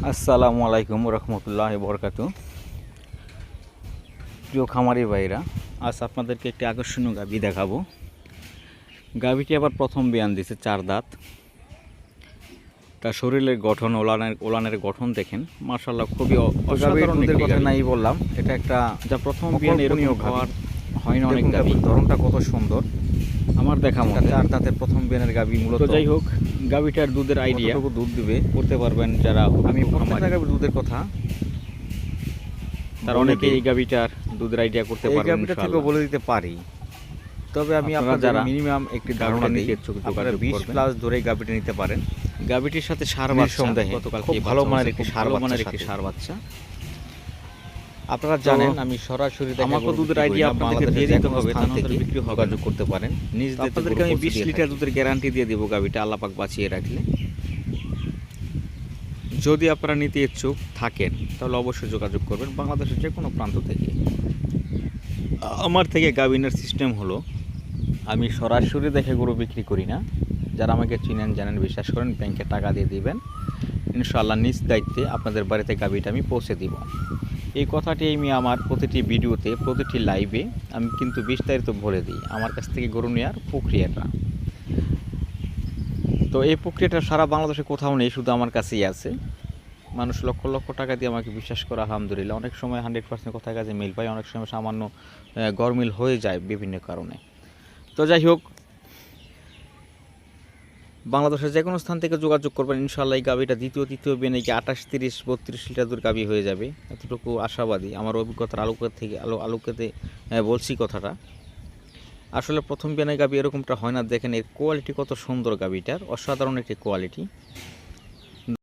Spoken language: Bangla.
আসসালামু আলাইকুম রহমতুল্লাহ বরকাতু। প্রিয় খামারি ভাইরা, আজ আপনাদেরকে একটি আকর্ষণীয় গাভী দেখাবো। গাভীটি আবার প্রথম বিয়ান দিছে, 4 দাঁত। তার শরীরের গঠন, ওলানের গঠন দেখেন, মাশাআল্লাহ খুবই অসাধারণ একটি কথা নাই বললাম। এটা একটা যা প্রথম বিয়ান এরকম খাওয়ার হয় না অনেক গাভী। ধরনটা কত সুন্দর আমার দেখা মতো। 4 দাঁতের প্রথম বিয়ানের গাভী মূলত। যাই হোক, গাভীটার দুধের আইডিয়া, দুধ দিবে করতে পারবেন যারা। আমি প্রত্যেকটা গাভীর দুধের কথা তার অনেকে এই গাভীটার দুধের আইডিয়া করতে পারবেন, এই গাভীটা থেকে বলে দিতে পারি। তবে আমি আপনারা যারা মিনিমাম একটি ধারণা নিতে ইচ্ছুক, আপনারা 20+ ধরে গাভীটা নিতে পারেন। গাভীটির সাথে সার বাচ্চা গতকাল খুব ভালো মানের একটি সার বাচ্চা। আপনারা জানেন আমি সরাসরি আমাকে দুধের আইডিয়া আপনাদেরকে দিয়ে দিতে হবে, তাহলে বিক্রি যোগাযোগ করতে পারেন। নিজ আপনাদেরকে আমি 20 লিটার দুধের গ্যারান্টি দিয়ে দেবো গাভীটা আল্লাহ পাক বাঁচিয়ে রাখলে। যদি আপনারা নিতে ইচ্ছুক থাকেন তাহলে অবশ্যই যোগাযোগ করবেন বাংলাদেশের যে কোনো প্রান্ত থেকে। আমার থেকে গাভিনের সিস্টেম হলো, আমি সরাসরি দেখে গরু বিক্রি করি না। যারা আমাকে চিনেন জানেন বিশ্বাস করেন, ব্যাংকে টাকা দিয়ে দিবেন, ইনশাআল্লাহ নিজ দায়িত্বে আপনাদের বাড়িতে গাভিটা আমি পৌঁছে দিব। এই কথাটি আমি আমার প্রতিটি ভিডিওতে, প্রতিটি লাইভে আমি কিন্তু বিস্তারিত বলে দিই আমার কাছ থেকে গরু নেওয়ার প্রক্রিয়াটা। তো এই প্রক্রিয়াটা সারা বাংলাদেশে কোথাও নেই, শুধু আমার কাছেই আছে। মানুষ লক্ষ লক্ষ টাকা দিয়ে আমাকে বিশ্বাস করে আলহামদুলিল্লাহ। অনেক সময় 100% কথার কাছে মিল পাই, অনেক সময় সামান্য গরমিল হয়ে যায় বিভিন্ন কারণে। তো যাই হোক, বাংলাদেশের যে কোনো স্থান থেকে যোগাযোগ করবেন, ইনশাআল্লাহ এই গাভীটা দ্বিতীয় তৃতীয় বিয়ে নাকি 28, 30, 32 লিটার দুধ গাভী হয়ে যাবে, এতটুকু আশাবাদী। আমার অভিজ্ঞতার আলোকেতে বলছি কথাটা। আসলে প্রথম বিয়ানের গাভী এরকমটা হয় না। দেখেন এর কোয়ালিটি কত সুন্দর, গাভীটার অসাধারণ একটি কোয়ালিটি।